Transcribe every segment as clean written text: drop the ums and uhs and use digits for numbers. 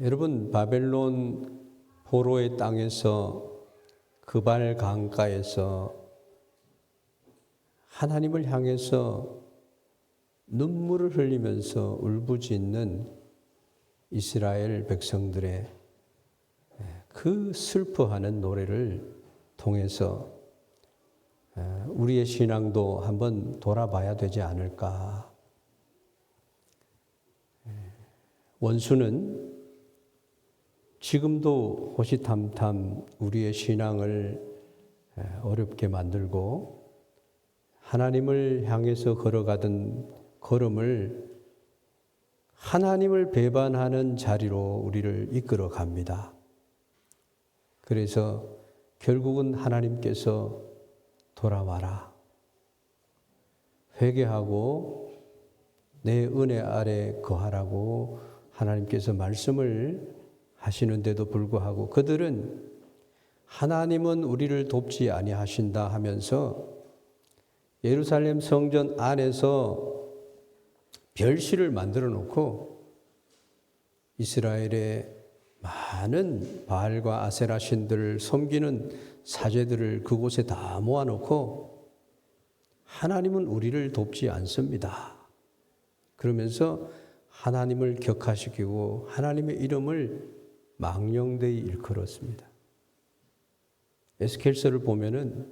여러분, 바벨론 포로의 땅에서 그발 강가에서 하나님을 향해서 눈물을 흘리면서 울부짖는 이스라엘 백성들의 그 슬퍼하는 노래를 통해서 우리의 신앙도 한번 돌아봐야 되지 않을까. 원수는 지금도 호시탐탐 우리의 신앙을 어렵게 만들고 하나님을 향해서 걸어가던 걸음을 하나님을 배반하는 자리로 우리를 이끌어 갑니다. 그래서 결국은 하나님께서 돌아와라. 회개하고 내 은혜 아래 거하라고 하나님께서 말씀을 하시는데도 불구하고 그들은 하나님은 우리를 돕지 아니하신다 하면서 예루살렘 성전 안에서 별실을 만들어 놓고 이스라엘의 많은 바알과 아세라 신들을 섬기는 사제들을 그곳에 다 모아놓고 하나님은 우리를 돕지 않습니다. 그러면서 하나님을 격하시키고 하나님의 이름을 망령되이 일컬었습니다. 에스겔서를 보면은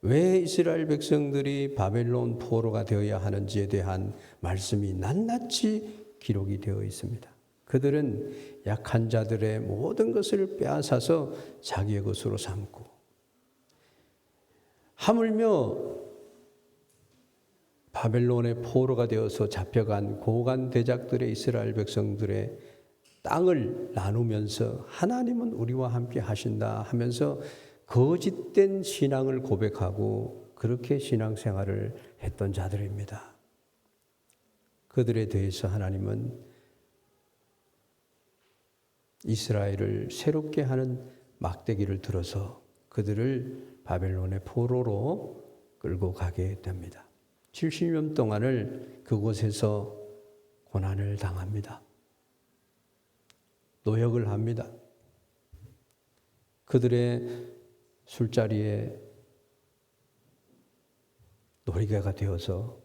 왜 이스라엘 백성들이 바벨론 포로가 되어야 하는지에 대한 말씀이 낱낱이 기록이 되어 있습니다. 그들은 약한 자들의 모든 것을 빼앗아서 자기의 것으로 삼고 하물며 바벨론의 포로가 되어서 잡혀간 고관 대작들의 이스라엘 백성들의 땅을 나누면서 하나님은 우리와 함께 하신다 하면서 거짓된 신앙을 고백하고 그렇게 신앙생활을 했던 자들입니다. 그들에 대해서 하나님은 이스라엘을 새롭게 하는 막대기를 들어서 그들을 바벨론의 포로로 끌고 가게 됩니다. 70년 동안을 그곳에서 고난을 당합니다. 노역을 합니다. 그들의 술자리에 놀이개가 되어서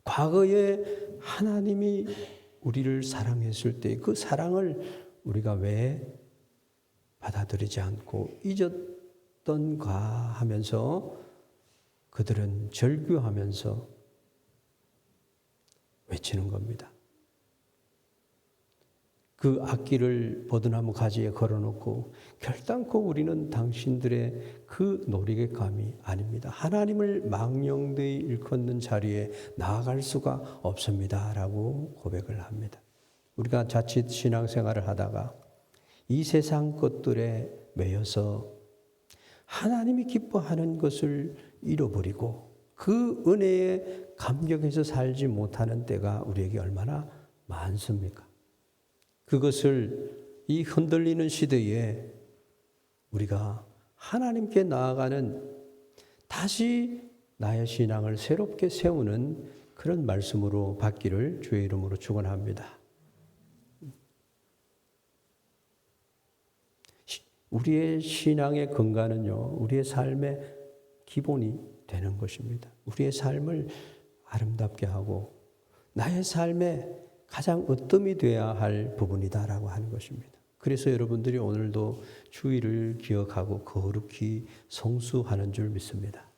과거에 하나님이 우리를 사랑했을 때 그 사랑을 우리가 왜 받아들이지 않고 잊었던가 하면서 그들은 절규하면서 외치는 겁니다. 그 악기를 버드나무 가지에 걸어놓고 결단코 우리는 당신들의 그 놀이개감이 아닙니다. 하나님을 망령되이 일컫는 자리에 나아갈 수가 없습니다. 라고 고백을 합니다. 우리가 자칫 신앙생활을 하다가 이 세상 것들에 매여서 하나님이 기뻐하는 것을 잃어버리고 그 은혜에 감격해서 살지 못하는 때가 우리에게 얼마나 많습니까? 그것을 이 흔들리는 시대에 우리가 하나님께 나아가는 다시 나의 신앙을 새롭게 세우는 그런 말씀으로 받기를 주의 이름으로 축원합니다. 우리의 신앙의 근간은요, 우리의 삶의 기본이 되는 것입니다. 우리의 삶을 아름답게 하고 나의 삶에 가장 으뜸이 되어야 할 부분이다라고 하는 것입니다. 그래서 여러분들이 오늘도 주의를 기억하고 거룩히 성수하는 줄 믿습니다.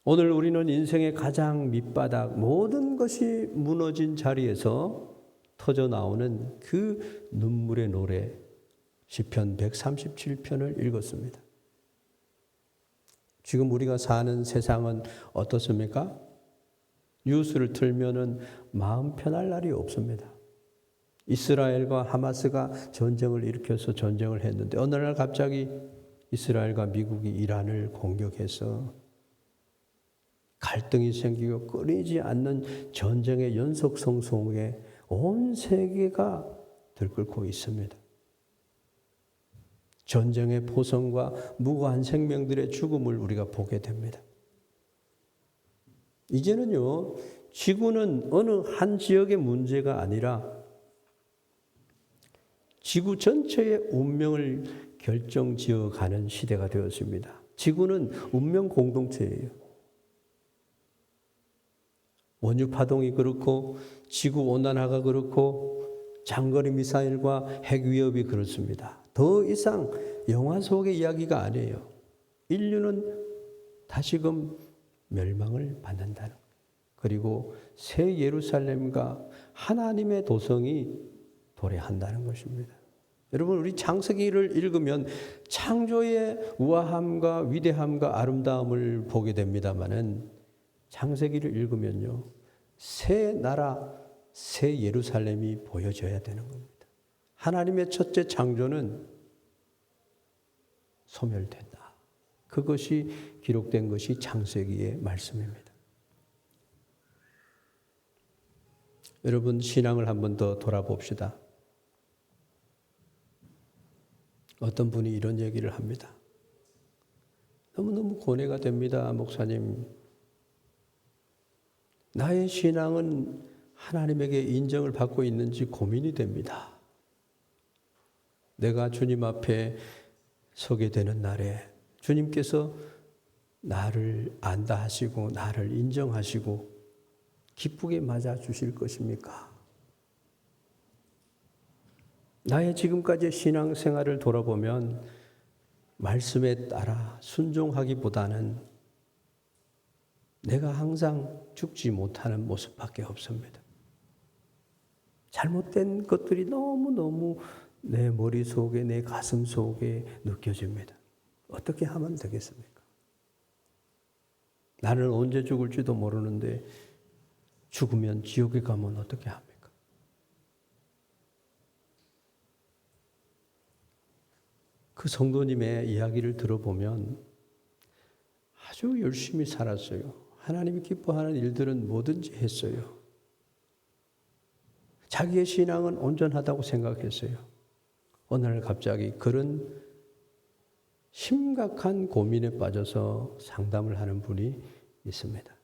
오늘 우리는 인생의 가장 밑바닥 모든 것이 무너진 자리에서 터져 나오는 그 눈물의 노래 시편 137편을 읽었습니다. 지금 우리가 사는 세상은 어떻습니까? 뉴스를 틀면은 마음 편할 날이 없습니다. 이스라엘과 하마스가 전쟁을 일으켜서 전쟁을 했는데 어느 날 갑자기 이스라엘과 미국이 이란을 공격해서 갈등이 생기고 끊이지 않는 전쟁의 연속성 속에 온 세계가 들끓고 있습니다. 전쟁의 포성과 무고한 생명들의 죽음을 우리가 보게 됩니다. 이제는요, 지구는 어느 한 지역의 문제가 아니라 지구 전체의 운명을 결정지어가는 시대가 되었습니다. 지구는 운명 공동체예요. 원유 파동이 그렇고 지구 온난화가 그렇고 장거리 미사일과 핵 위협이 그렇습니다. 더 이상 영화 속의 이야기가 아니에요. 인류는 다시금 멸망을 받는다는 거예요. 그리고 새 예루살렘과 하나님의 도성이 도래한다는 것입니다. 여러분, 우리 창세기를 읽으면 창조의 우아함과 위대함과 아름다움을 보게 됩니다마는 창세기를 읽으면요, 새 나라, 새 예루살렘이 보여져야 되는 겁니다. 하나님의 첫째 창조는 소멸된다. 그것이 기록된 것이 창세기의 말씀입니다. 여러분, 신앙을 한 번 더 돌아봅시다. 어떤 분이 이런 얘기를 합니다. 너무너무 고뇌가 됩니다, 목사님. 나의 신앙은 하나님에게 인정을 받고 있는지 고민이 됩니다. 내가 주님 앞에 서게 되는 날에 주님께서 나를 안다 하시고 나를 인정하시고 기쁘게 맞아 주실 것입니까? 나의 지금까지의 신앙생활을 돌아보면 말씀에 따라 순종하기보다는 내가 항상 죽지 못하는 모습밖에 없습니다. 잘못된 것들이 너무너무 내 머릿속에, 내 가슴 속에 느껴집니다. 어떻게 하면 되겠습니까? 나는 언제 죽을지도 모르는데 죽으면 지옥에 가면 어떻게 합니까? 그 성도님의 이야기를 들어보면 아주 열심히 살았어요. 하나님이 기뻐하는 일들은 뭐든지 했어요. 자기의 신앙은 온전하다고 생각했어요. 어느 날 갑자기 그런 심각한 고민에 빠져서 상담을 하는 분이 있습니다.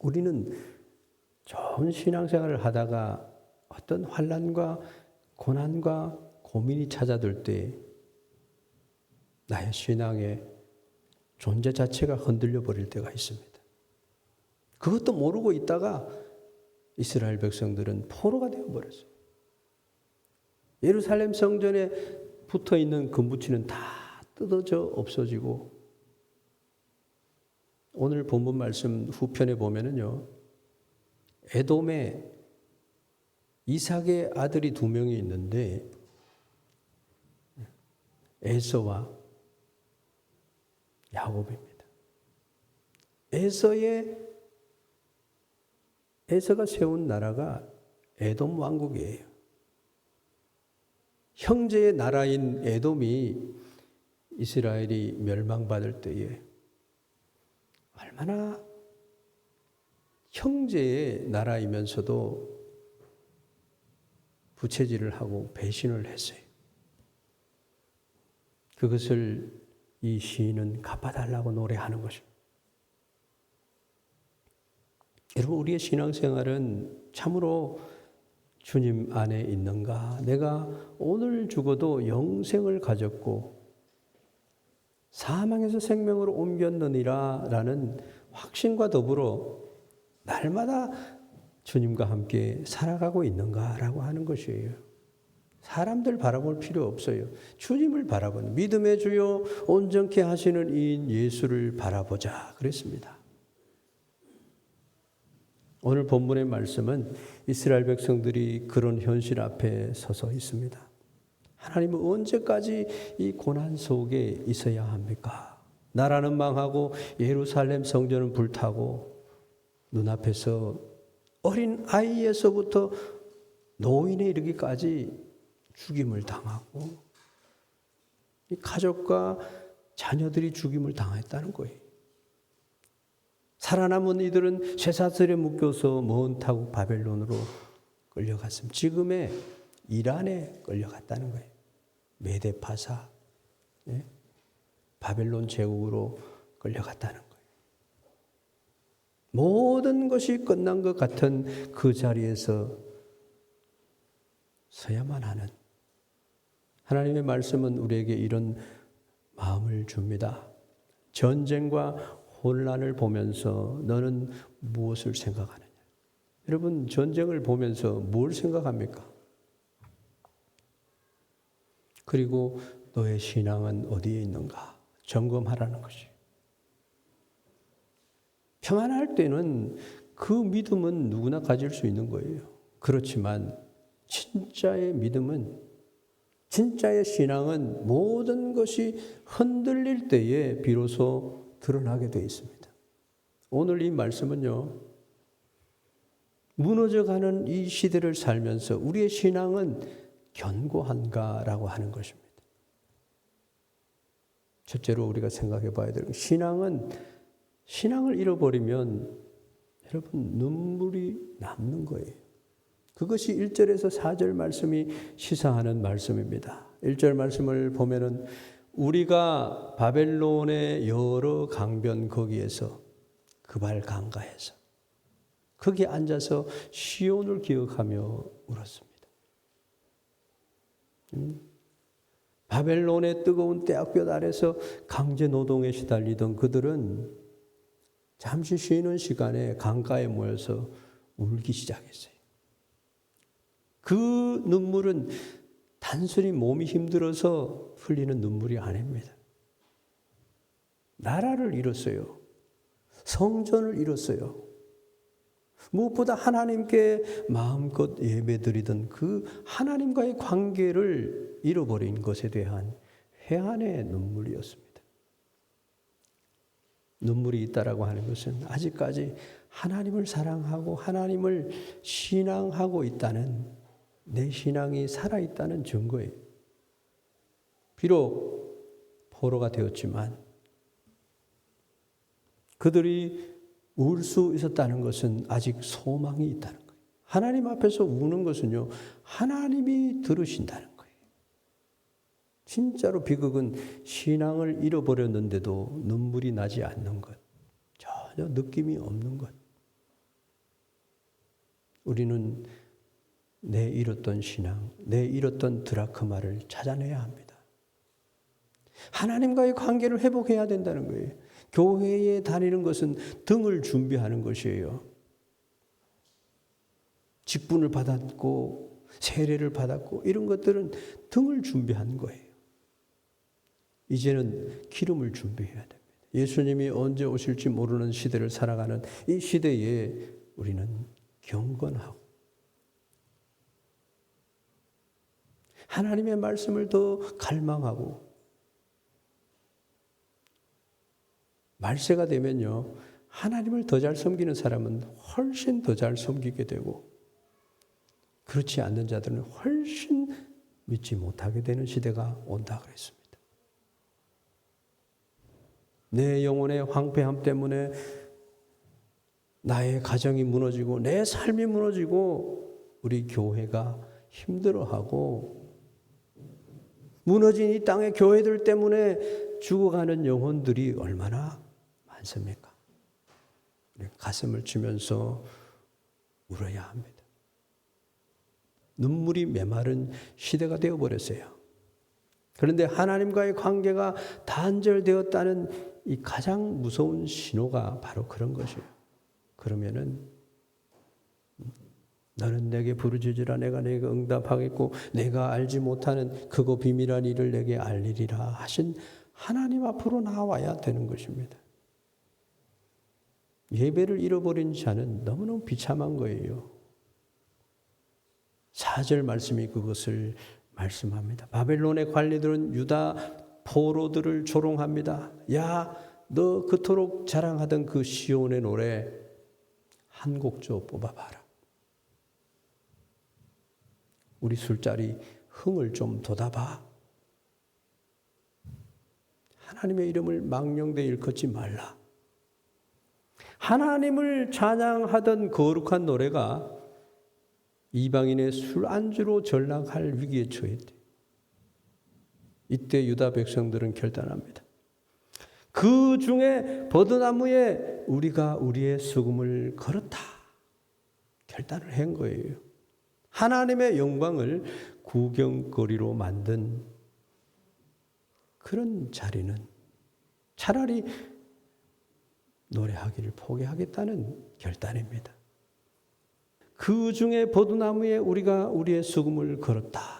우리는 좋은 신앙생활을 하다가 어떤 환난과 고난과 고민이 찾아들 때 나의 신앙의 존재 자체가 흔들려 버릴 때가 있습니다. 그것도 모르고 있다가 이스라엘 백성들은 포로가 되어버렸어요. 예루살렘 성전에 붙어있는 금부치는 다 뜯어져 없어지고 오늘 본문 말씀 후편에 보면은요, 에돔에 이삭의 아들이 2명이 있는데 에서와 야곱입니다. 에서가 세운 나라가 에돔 왕국이에요. 형제의 나라인 에돔이 이스라엘이 멸망받을 때에 얼마나 형제의 나라이면서도 부채질을 하고 배신을 했어요. 그것을 이 시인은 갚아달라고 노래하는 것입니다. 여러분, 우리의 신앙생활은 참으로 주님 안에 있는가? 내가 오늘 죽어도 영생을 가졌고 사망에서 생명으로 옮겼느니라 라는 확신과 더불어 날마다 주님과 함께 살아가고 있는가라고 하는 것이에요. 사람들 바라볼 필요 없어요. 주님을 바라보는, 믿음의 주요 온전케 하시는 이인 예수를 바라보자 그랬습니다. 오늘 본문의 말씀은 이스라엘 백성들이 그런 현실 앞에 서서 있습니다. 하나님은 언제까지 이 고난 속에 있어야 합니까? 나라는 망하고 예루살렘 성전은 불타고 눈앞에서 어린 아이에서부터 노인에 이르기까지 죽임을 당하고 이 가족과 자녀들이 죽임을 당했다는 거예요. 살아남은 이들은 쇠사슬에 묶여서 먼 타국 바벨론으로 끌려갔습니다. 지금의 이란에 끌려갔다는 거예요. 메데파사, 바벨론 제국으로 끌려갔다는 거예요. 모든 것이 끝난 것 같은 그 자리에서 서야만 하는 하나님의 말씀은 우리에게 이런 마음을 줍니다. 전쟁과 혼란을 보면서 너는 무엇을 생각하느냐? 여러분, 전쟁을 보면서 뭘 생각합니까? 그리고 너의 신앙은 어디에 있는가? 점검하라는 것이. 평안할 때는 그 믿음은 누구나 가질 수 있는 거예요. 그렇지만 진짜의 믿음은, 진짜의 신앙은 모든 것이 흔들릴 때에 비로소 드러나게 되어 있습니다. 오늘 이 말씀은요, 무너져가는 이 시대를 살면서 우리의 신앙은 견고한가라고 하는 것입니다. 첫째로 우리가 생각해 봐야 되는 신앙을 잃어버리면 여러분 눈물이 남는 거예요. 그것이 1절에서 4절 말씀이 시사하는 말씀입니다. 1절 말씀을 보면은 우리가 바벨론의 여러 강변 거기에서 그발 강가에서 거기 앉아서 시온을 기억하며 울었습니다. 바벨론의 뜨거운 떼약볕 아래서 강제 노동에 시달리던 그들은 잠시 쉬는 시간에 강가에 모여서 울기 시작했어요. 그 눈물은 단순히 몸이 힘들어서 흘리는 눈물이 아닙니다. 나라를 잃었어요. 성전을 잃었어요. 무엇보다 하나님께 마음껏 예배드리던 그 하나님과의 관계를 잃어버린 것에 대한 회한의 눈물이었습니다. 눈물이 있다라고 하는 것은 아직까지 하나님을 사랑하고 하나님을 신앙하고 있다는, 내 신앙이 살아있다는 증거예요. 비록 포로가 되었지만 그들이 울 수 있었다는 것은 아직 소망이 있다는 거예요. 하나님 앞에서 우는 것은요, 하나님이 들으신다는 거예요. 진짜로 비극은 신앙을 잃어버렸는데도 눈물이 나지 않는 것, 전혀 느낌이 없는 것. 우리는 내 잃었던 신앙, 내 잃었던 드라크마를 찾아내야 합니다. 하나님과의 관계를 회복해야 된다는 거예요. 교회에 다니는 것은 등을 준비하는 것이에요. 직분을 받았고 세례를 받았고 이런 것들은 등을 준비한 거예요. 이제는 기름을 준비해야 됩니다. 예수님이 언제 오실지 모르는 시대를 살아가는 이 시대에 우리는 경건하고 하나님의 말씀을 더 갈망하고, 말세가 되면요, 하나님을 더 잘 섬기는 사람은 훨씬 더 잘 섬기게 되고, 그렇지 않는 자들은 훨씬 믿지 못하게 되는 시대가 온다 그랬습니다. 내 영혼의 황폐함 때문에 나의 가정이 무너지고 내 삶이 무너지고 우리 교회가 힘들어하고, 무너진 이 땅의 교회들 때문에 죽어가는 영혼들이 얼마나 많습니까? 가슴을 치면서 울어야 합니다. 눈물이 메마른 시대가 되어버렸어요. 그런데 하나님과의 관계가 단절되었다는 이 가장 무서운 신호가 바로 그런 것이에요. 그러면은 너는 내게 부르짖으라 내가 내게 응답하겠고 내가 알지 못하는 크고 비밀한 일을 내게 알리리라 하신 하나님 앞으로 나와야 되는 것입니다. 예배를 잃어버린 자는 너무너무 비참한 거예요. 4절 말씀이 그것을 말씀합니다. 바벨론의 관리들은 유다 포로들을 조롱합니다. 야, 너 그토록 자랑하던 그 시온의 노래 한 곡조 뽑아봐라. 우리 술자리 흥을 좀 돋아봐. 하나님의 이름을 망령되이 일컫지 말라. 하나님을 찬양하던 거룩한 노래가 이방인의 술 안주로 전락할 위기에 처했대. 이때 유다 백성들은 결단합니다. 그 중에 버드나무에 우리가 우리의 수금을 걸었다. 결단을 한 거예요. 하나님의 영광을 구경거리로 만든 그런 자리는 차라리 노래하기를 포기하겠다는 결단입니다. 그 중에 버드나무에 우리가 우리의 수금을 걸었다.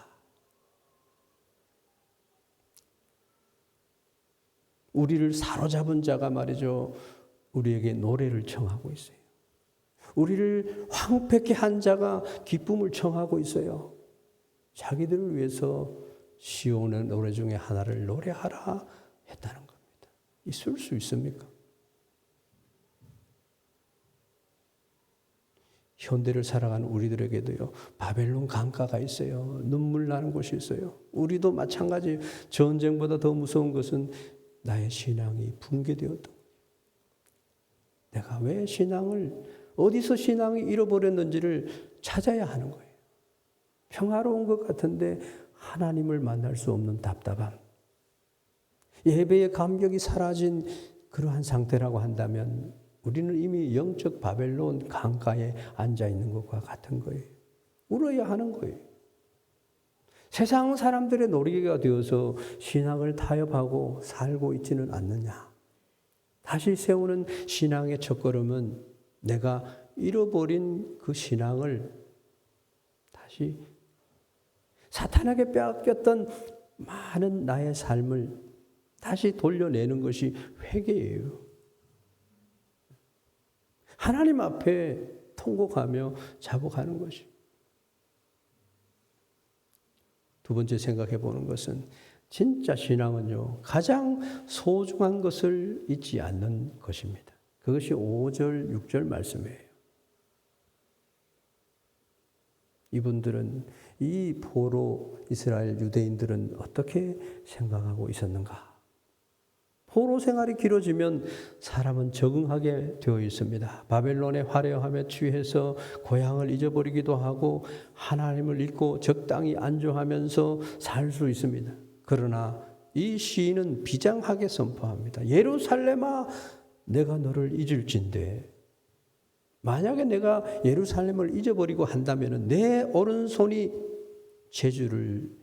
우리를 사로잡은 자가 말이죠. 우리에게 노래를 청하고 있어요. 우리를 황폐케 한 자가 기쁨을 청하고 있어요. 자기들을 위해서 시온의 노래 중에 하나를 노래하라 했다는 겁니다. 있을 수 있습니까? 현대를 살아가는 우리들에게도요, 바벨론 강가가 있어요. 눈물 나는 곳이 있어요. 우리도 마찬가지. 전쟁보다 더 무서운 것은 나의 신앙이 붕괴되었던 거예요. 내가 왜 어디서 신앙이 잃어버렸는지를 찾아야 하는 거예요. 평화로운 것 같은데 하나님을 만날 수 없는 답답함. 예배의 감격이 사라진 그러한 상태라고 한다면 우리는 이미 영적 바벨론 강가에 앉아 있는 것과 같은 거예요. 울어야 하는 거예요. 세상 사람들의 놀이기가 되어서 신앙을 타협하고 살고 있지는 않느냐. 다시 세우는 신앙의 첫걸음은 내가 잃어버린 그 신앙을 다시 사탄에게 빼앗겼던 많은 나의 삶을 다시 돌려내는 것이 회개예요. 하나님 앞에 통곡하며 자복하는 것이. 두 번째 생각해 보는 것은 진짜 신앙은요, 가장 소중한 것을 잊지 않는 것입니다. 그것이 5절, 6절 말씀이에요. 이분들은 이 포로 이스라엘 유대인들은 어떻게 생각하고 있었는가? 포로 생활이 길어지면 사람은 적응하게 되어 있습니다. 바벨론의 화려함에 취해서 고향을 잊어버리기도 하고 하나님을 잊고 적당히 안주하면서 살 수 있습니다. 그러나 이 시인은 비장하게 선포합니다. 예루살렘아, 내가 너를 잊을진대. 만약에 내가 예루살렘을 잊어버리고 한다면 내 오른손이 제주를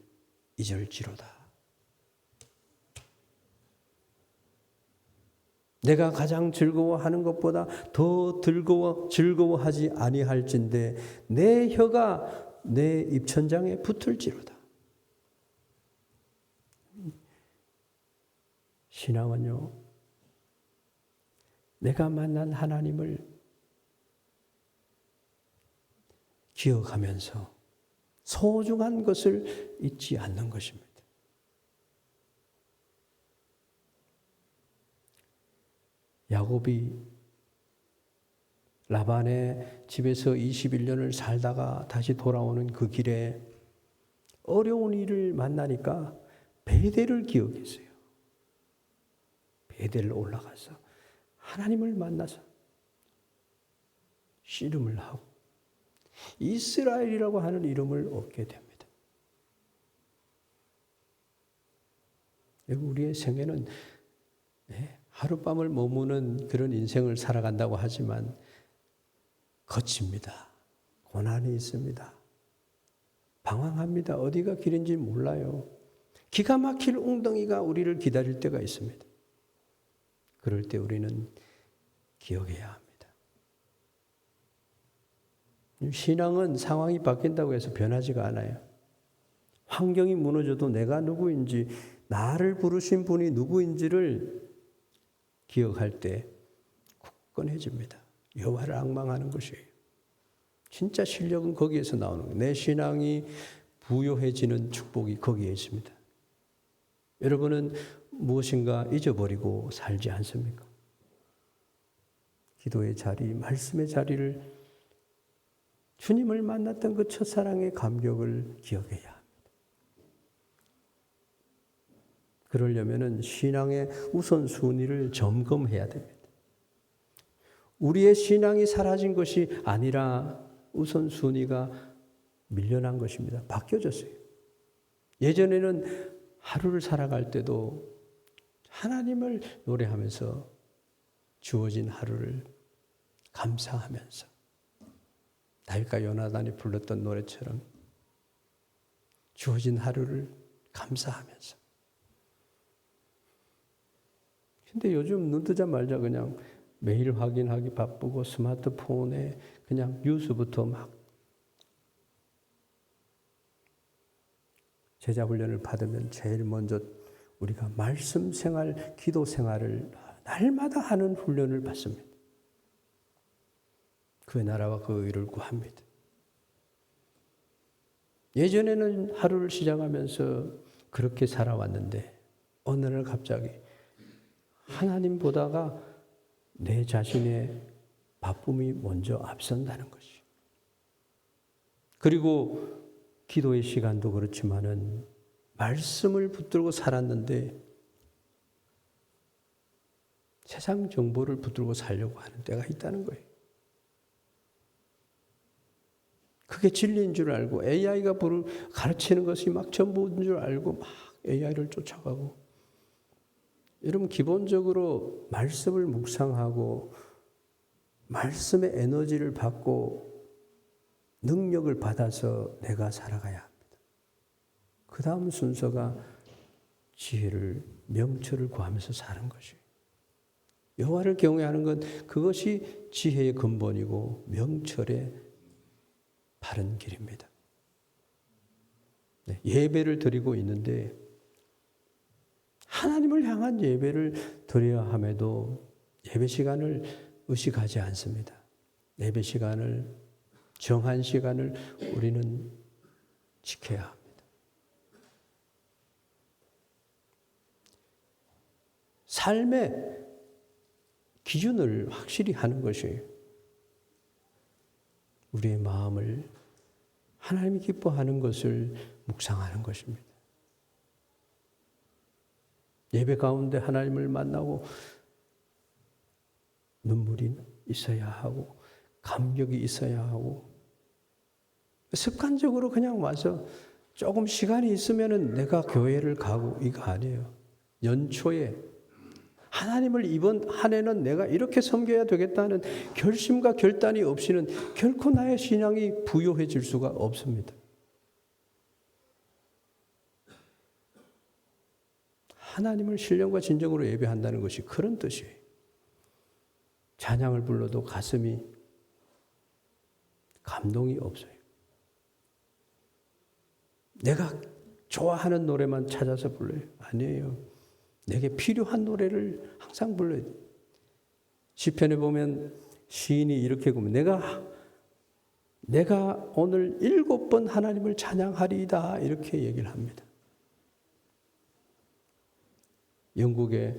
잊을지로다. 내가 가장 즐거워하는 것보다 더 즐거워하지 아니할진대 내 혀가 내 입천장에 붙을지로다. 신앙은요, 내가 만난 하나님을 기억하면서 소중한 것을 잊지 않는 것입니다. 야곱이 라반의 집에서 21년을 살다가 다시 돌아오는 그 길에 어려운 일을 만나니까 베델을 기억했어요. 베델을 올라가서 하나님을 만나서 씨름을 하고 이스라엘이라고 하는 이름을 얻게 됩니다. 우리의 생애는 하룻밤을 머무는 그런 인생을 살아간다고 하지만 거칩니다. 고난이 있습니다. 방황합니다. 어디가 길인지 몰라요. 기가 막힐 웅덩이가 우리를 기다릴 때가 있습니다. 그럴 때 우리는 기억해야 합니다. 신앙은 상황이 바뀐다고 해서 변하지가 않아요. 환경이 무너져도 내가 누구인지, 나를 부르신 분이 누구인지를 기억할 때 굳건해집니다. 여호와를 앙망하는 것이에요. 진짜 실력은 거기에서 나오는 거예요. 내 신앙이 부요해지는 축복이 거기에 있습니다. 여러분은 무엇인가 잊어버리고 살지 않습니까? 기도의 자리, 말씀의 자리를, 주님을 만났던 그 첫사랑의 감격을 기억해야 합니다. 그러려면 신앙의 우선순위를 점검해야 됩니다. 우리의 신앙이 사라진 것이 아니라 우선순위가 밀려난 것입니다. 바뀌어졌어요. 예전에는 하루를 살아갈 때도 하나님을 노래하면서 주어진 하루를 감사하면서 다윗과 요나단이 불렀던 노래처럼 주어진 하루를 감사하면서. 근데 요즘 눈 뜨자마자 그냥 메일 확인하기 바쁘고 스마트폰에 그냥 뉴스부터 막 제자 훈련을 받으면 제일 먼저 우리가 말씀 생활, 기도 생활을 날마다 하는 훈련을 받습니다. 그 나라와 그 의를 구합니다. 예전에는 하루를 시작하면서 그렇게 살아왔는데 어느 날 갑자기 하나님 보다가 내 자신의 바쁨이 먼저 앞선다는 것이. 그리고 기도의 시간도 그렇지만은 말씀을 붙들고 살았는데 세상 정보를 붙들고 살려고 하는 때가 있다는 거예요. 그게 진리인 줄 알고 AI가 가르치는 것이 막 전부인 줄 알고 막 AI를 쫓아가고. 여러분 기본적으로 말씀을 묵상하고 말씀의 에너지를 받고 능력을 받아서 내가 살아가야 합니다. 그 다음 순서가 지혜를 명철을 구하면서 사는 것이에요. 여호와를 경외하는 것 그것이 지혜의 근본이고 명철의 바른 길입니다. 네, 예배를 드리고 있는데 하나님을 향한 예배를 드려야 함에도 예배 시간을 의식하지 않습니다. 예배 시간을 정한 시간을 우리는 지켜야 합니다. 삶의 기준을 확실히 하는 것이 우리의 마음을 하나님이 기뻐하는 것을 묵상하는 것입니다. 예배 가운데 하나님을 만나고 눈물이 있어야 하고 감격이 있어야 하고 습관적으로 그냥 와서 조금 시간이 있으면은 내가 교회를 가고 이거 아니에요. 연초에 하나님을 이번 한 해는 내가 이렇게 섬겨야 되겠다는 결심과 결단이 없이는 결코 나의 신앙이 부요해질 수가 없습니다. 하나님을 신령과 진정으로 예배한다는 것이 그런 뜻이에요. 찬양을 불러도 가슴이 감동이 없어요. 내가 좋아하는 노래만 찾아서 불러요. 아니에요. 내게 필요한 노래를 항상 불러야 돼요. 시편에 보면 시인이 이렇게 보면 내가 오늘 7번 하나님을 찬양하리이다 이렇게 얘기를 합니다. 영국의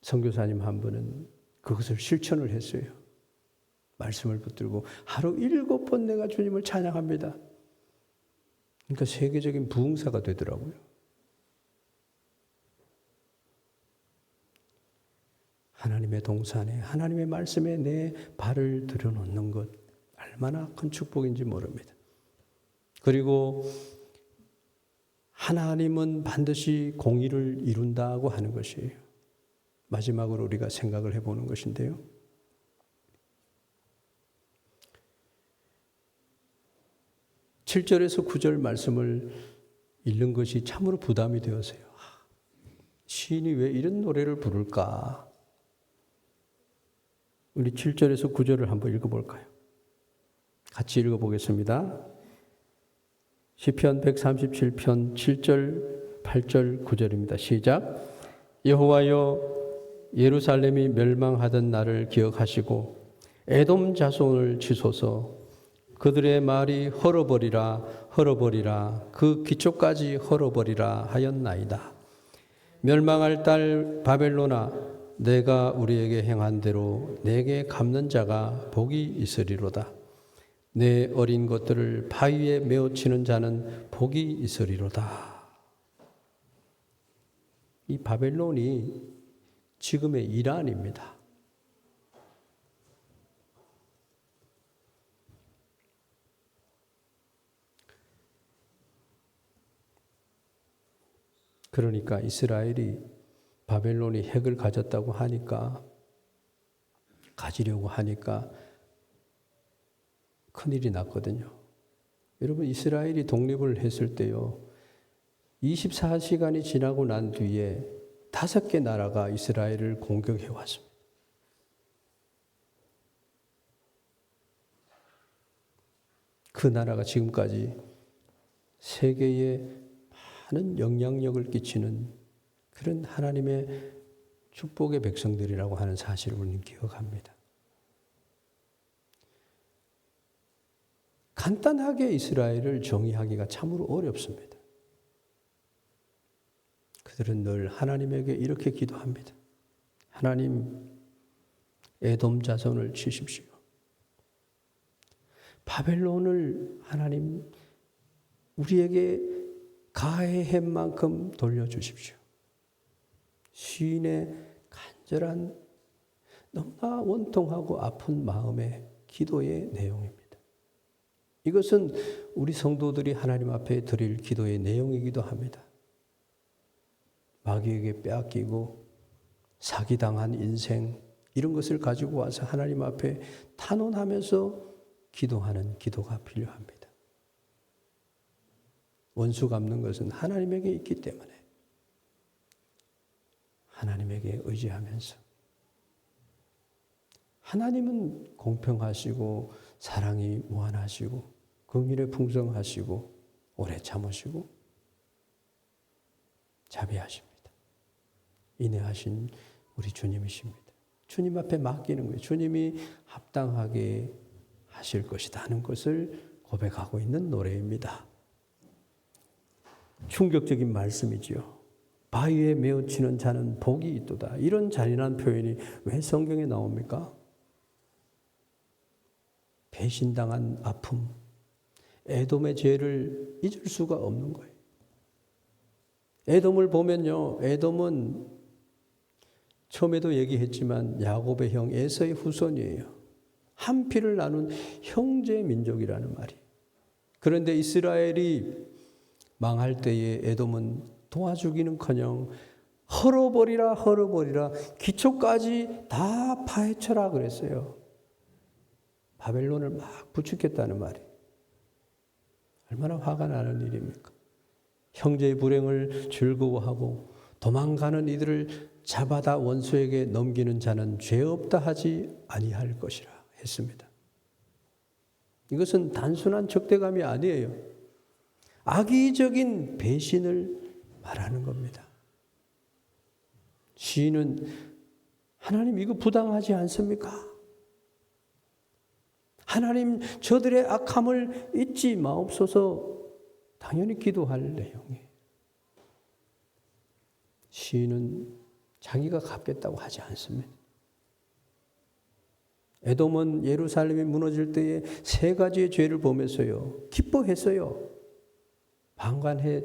선교사님 한 분은 그것을 실천을 했어요. 말씀을 붙들고 하루 7번 내가 주님을 찬양합니다. 그러니까 세계적인 부흥사가 되더라고요. 하나님의 동산에 하나님의 말씀에 내 발을 들여놓는 것 얼마나 큰 축복인지 모릅니다. 그리고 하나님은 반드시 공의를 이룬다고 하는 것이에요. 마지막으로 우리가 생각을 해보는 것인데요. (7절에서) (9절) 말씀을 읽는 것이 참으로 부담이 되었어요. 시인이 왜 이런 노래를 부를까? 우리 7절에서 9절을 한번 읽어볼까요? 같이 읽어보겠습니다. 시편 137편 7절, 8절, 9절입니다. 시작. 여호와여, 예루살렘이 멸망하던 날을 기억하시고 에돔 자손을 치소서. 그들의 말이 헐어버리라 헐어버리라 그 기초까지 헐어버리라 하였나이다. 멸망할 딸 바벨론아, 내가 우리에게 행한 대로 내게 갚는 자가 복이 있으리로다. 내 어린 것들을 바위에 메어치는 자는 복이 있으리로다. 이 바벨론이 지금의 이란입니다. 그러니까 이스라엘이 바벨론이 핵을 가졌다고 하니까, 가지려고 하니까 큰일이 났거든요. 여러분, 이스라엘이 독립을 했을 때요, 24시간이 지나고 난 뒤에 5개 나라가 이스라엘을 공격해 왔습니다. 그 나라가 지금까지 세계에 많은 영향력을 끼치는 그런 하나님의 축복의 백성들이라고 하는 사실을 우리는 기억합니다. 간단하게 이스라엘을 정의하기가 참으로 어렵습니다. 그들은 늘 하나님에게 이렇게 기도합니다. 하나님, 에돔 자손을 치십시오. 바벨론을 하나님 우리에게 가해한 만큼 돌려주십시오. 시인의 간절한 너무나 원통하고 아픈 마음의 기도의 내용입니다. 이것은 우리 성도들이 하나님 앞에 드릴 기도의 내용이기도 합니다. 마귀에게 빼앗기고 사기당한 인생, 이런 것을 가지고 와서 하나님 앞에 탄원하면서 기도하는 기도가 필요합니다. 원수 갚는 것은 하나님에게 있기 때문에 하나님에게 의지하면서, 하나님은 공평하시고 사랑이 무한하시고 긍휼에 풍성하시고 오래 참으시고 자비하십니다. 인내하신 우리 주님이십니다. 주님 앞에 맡기는 거예요. 주님이 합당하게 하실 것이다 하는 것을 고백하고 있는 노래입니다. 충격적인 말씀이지요. 바위에 메어치는 자는 복이 있도다. 이런 잔인한 표현이 왜 성경에 나옵니까? 배신당한 아픔, 에돔의 죄를 잊을 수가 없는 거예요. 에돔을 보면요, 에돔은 처음에도 얘기했지만 야곱의 형 에서의 후손이에요. 한 피를 나눈 형제 민족이라는 말이. 그런데 이스라엘이 망할 때에 에돔은 도와주기는커녕 헐어버리라 헐어버리라, 기초까지 다 파헤쳐라 그랬어요. 바벨론을 막 부추겼다는 말이. 얼마나 화가 나는 일입니까? 형제의 불행을 즐거워하고 도망가는 이들을 잡아다 원수에게 넘기는 자는 죄 없다 하지 아니할 것이라 했습니다. 이것은 단순한 적대감이 아니에요. 악의적인 배신을 말하는 겁니다. 시인은 하나님, 이거 부당하지 않습니까? 하나님, 저들의 악함을 잊지 마옵소서. 당연히 기도할 내용이에요. 시인은 자기가 갚겠다고 하지 않습니다. 에돔은 예루살렘이 무너질 때에 3가지의 죄를 보면서요, 기뻐했어요. 방관해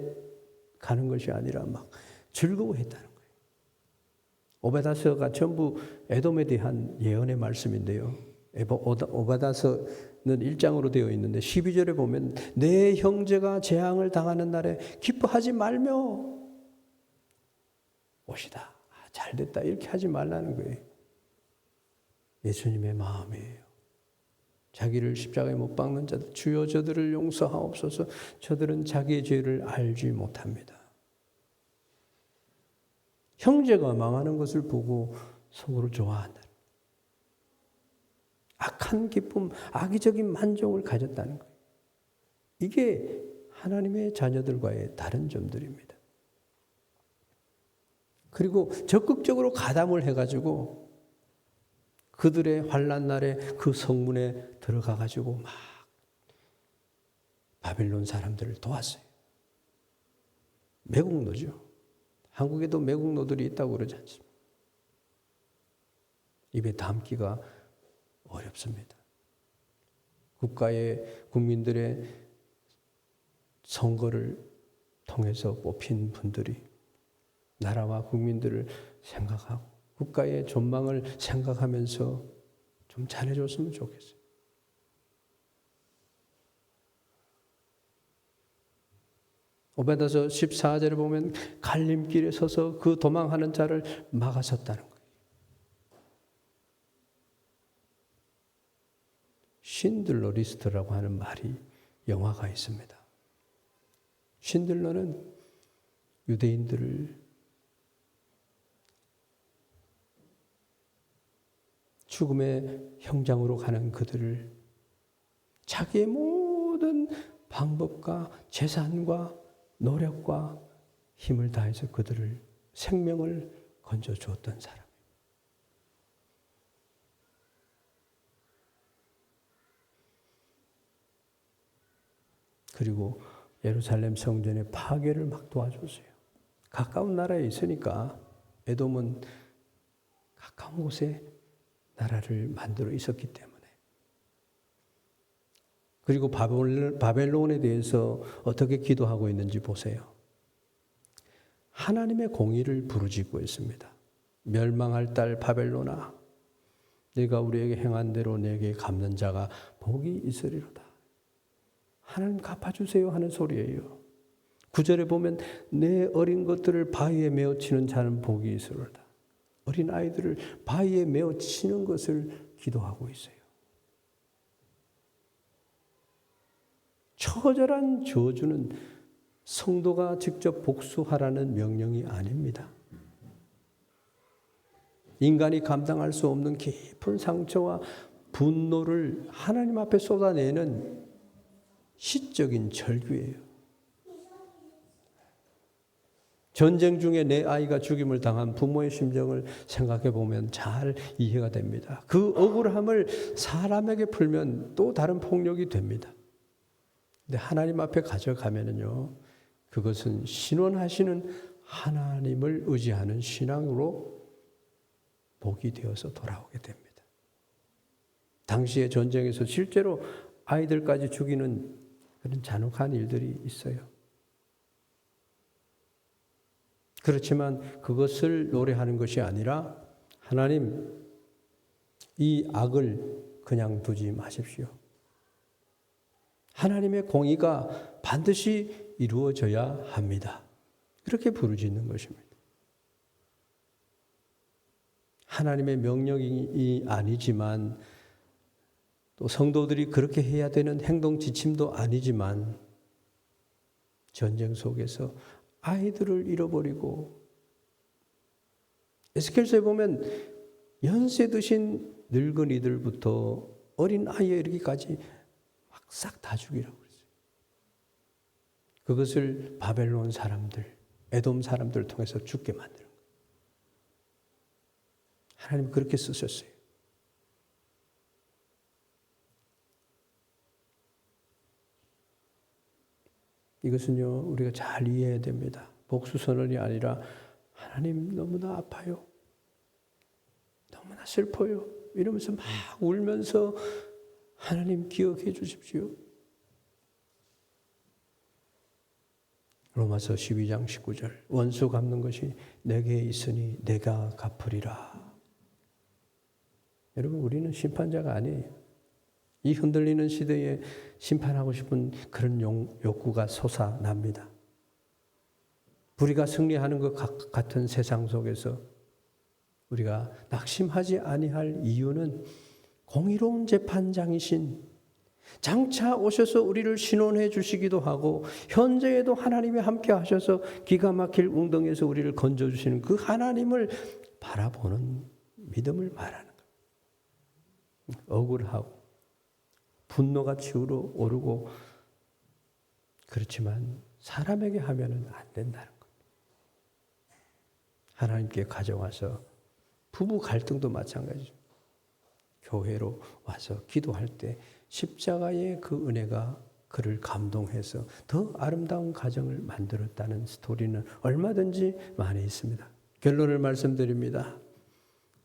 가는 것이 아니라 막 즐거워했다는 거예요. 오베다서가 전부 에돔에 대한 예언의 말씀인데요. 오베다서는 1장으로 되어 있는데 12절에 보면 내 형제가 재앙을 당하는 날에 기뻐하지 말며 오시다. 잘됐다. 이렇게 하지 말라는 거예요. 예수님의 마음이에요. 자기를 십자가에 못 박는 자들, 주여 저들을 용서하옵소서. 저들은 자기의 죄를 알지 못합니다. 형제가 망하는 것을 보고 속으로 좋아한다. 악한 기쁨, 악의적인 만족을 가졌다는 거예요. 이게 하나님의 자녀들과의 다른 점들입니다. 그리고 적극적으로 가담을 해가지고 그들의 환난 날에 그 성문에 들어가가지고 막 바벨론 사람들을 도왔어요. 매국노죠. 한국에도 매국노들이 있다고 그러지 않습니까? 입에 담기가 어렵습니다. 국민들의 선거를 통해서 뽑힌 분들이 나라와 국민들을 생각하고 국가의 전망을 생각하면서 좀 잘해줬으면 좋겠어요. 오베드서 14절에 보면 갈림길에 서서 그 도망하는 자를 막아섰다는 거예요. 신들러 리스트라고 하는 말이 영화가 있습니다. 신들러는 유대인들을 죽음의 형장으로 가는 그들을 자기의 모든 방법과 재산과 노력과 힘을 다해서 그들을 생명을 건져 주었던 사람. 그리고 예루살렘 성전의 파괴를 막 도와줬어요. 가까운 나라에 있으니까 에돔은 가까운 곳에 나라를 만들어 있었기 때문에. 그리고 바벨론에 대해서 어떻게 기도하고 있는지 보세요. 하나님의 공의를 부르짖고 있습니다. 멸망할 딸 바벨론아, 네가 우리에게 행한 대로 내게 갚는 자가 복이 있으리로다. 하나님 갚아주세요 하는 소리예요. 9절에 보면 내 어린 것들을 바위에 메어 치는 자는 복이 있으리로다. 어린 아이들을 바위에 메어 치는 것을 기도하고 있어요. 처절한 저주는 성도가 직접 복수하라는 명령이 아닙니다. 인간이 감당할 수 없는 깊은 상처와 분노를 하나님 앞에 쏟아내는 시적인 절규예요. 전쟁 중에 내 아이가 죽임을 당한 부모의 심정을 생각해 보면 잘 이해가 됩니다. 그 억울함을 사람에게 풀면 또 다른 폭력이 됩니다. 근데 하나님 앞에 가져가면은요, 그것은 신원하시는 하나님을 의지하는 신앙으로 복이 되어서 돌아오게 됩니다. 당시의 전쟁에서 실제로 아이들까지 죽이는 그런 잔혹한 일들이 있어요. 그렇지만 그것을 노래하는 것이 아니라 하나님, 이 악을 그냥 두지 마십시오. 하나님의 공의가 반드시 이루어져야 합니다. 그렇게 부르짖는 것입니다. 하나님의 명령이 아니지만 또 성도들이 그렇게 해야 되는 행동 지침도 아니지만 전쟁 속에서 아이들을 잃어버리고 에스겔서에 보면 연세 드신 늙은이들부터 어린 아이에 이르기까지 싹 다 죽이라고 그랬어요. 그것을 바벨론 사람들, 에돔 사람들을 통해서 죽게 만드는 거예요. 하나님 그렇게 쓰셨어요. 이것은요, 우리가 잘 이해해야 됩니다. 복수선언이 아니라 하나님 너무나 아파요. 너무나 슬퍼요. 이러면서 막 울면서 하나님 기억해 주십시오. 로마서 12장 19절 원수 갚는 것이 내게 있으니 내가 갚으리라. 여러분, 우리는 심판자가 아니에요. 이 흔들리는 시대에 심판하고 싶은 그런 욕구가 솟아납니다. 불의가 승리하는 것 같은 세상 속에서 우리가 낙심하지 아니할 이유는 공의로운 재판장이신 장차 오셔서 우리를 신원해 주시기도 하고 현재에도 하나님이 함께 하셔서 기가 막힐 웅덩이에서 우리를 건져주시는 그 하나님을 바라보는 믿음을 말하는 거예요. 억울하고 분노가 치우러 오르고 그렇지만 사람에게 하면은 안 된다는 겁니다. 하나님께 가져와서 부부 갈등도 마찬가지죠. 교회로 와서 기도할 때 십자가의 그 은혜가 그를 감동해서 더 아름다운 가정을 만들었다는 스토리는 얼마든지 많이 있습니다. 결론을 말씀드립니다.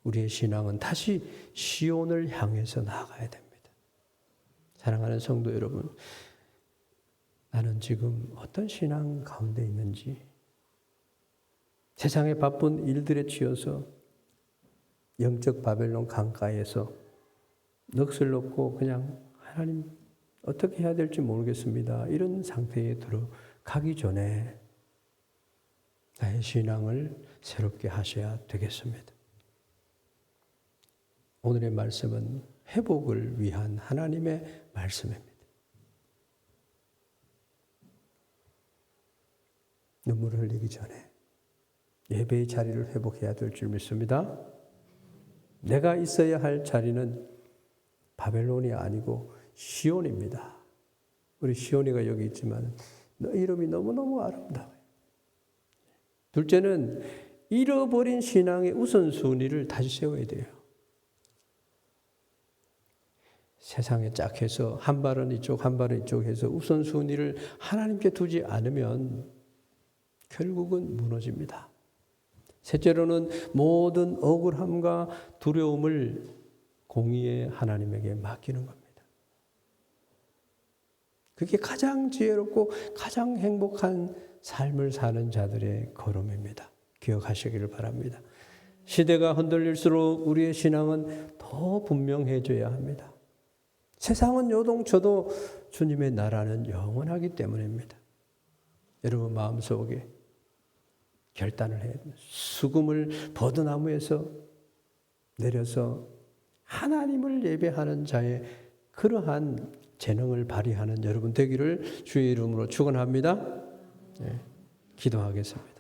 우리의 신앙은 다시 시온을 향해서 나아가야 됩니다. 사랑하는 성도 여러분, 나는 지금 어떤 신앙 가운데 있는지, 세상의 바쁜 일들에 치여서 영적 바벨론 강가에서 넋을 놓고 그냥 하나님 어떻게 해야 될지 모르겠습니다. 이런 상태에 들어가 가기 전에 나의 신앙을 새롭게 하셔야 되겠습니다. 오늘의 말씀은 회복을 위한 하나님의 말씀입니다. 눈물을 흘리기 전에 예배의 자리를 회복해야 될 줄 믿습니다. 내가 있어야 할 자리는 바벨론이 아니고 시온입니다. 우리 시온이가 여기 있지만 너 이름이 너무너무 아름다워요. 둘째는 잃어버린 신앙의 우선순위를 다시 세워야 돼요. 세상에 짝 해서 한 발은 이쪽 한 발은 이쪽 해서 우선순위를 하나님께 두지 않으면 결국은 무너집니다. 셋째로는 모든 억울함과 두려움을 공의의 하나님에게 맡기는 겁니다. 그게 가장 지혜롭고 가장 행복한 삶을 사는 자들의 걸음입니다. 기억하시기를 바랍니다. 시대가 흔들릴수록 우리의 신앙은 더 분명해져야 합니다. 세상은 요동쳐도 주님의 나라는 영원하기 때문입니다. 여러분 마음속에 결단을 해야 됩니다. 수금을 버드나무에서 내려서 하나님을 예배하는 자의 그러한 재능을 발휘하는 여러분 되기를 주의 이름으로 축원합니다. 네, 기도하겠습니다.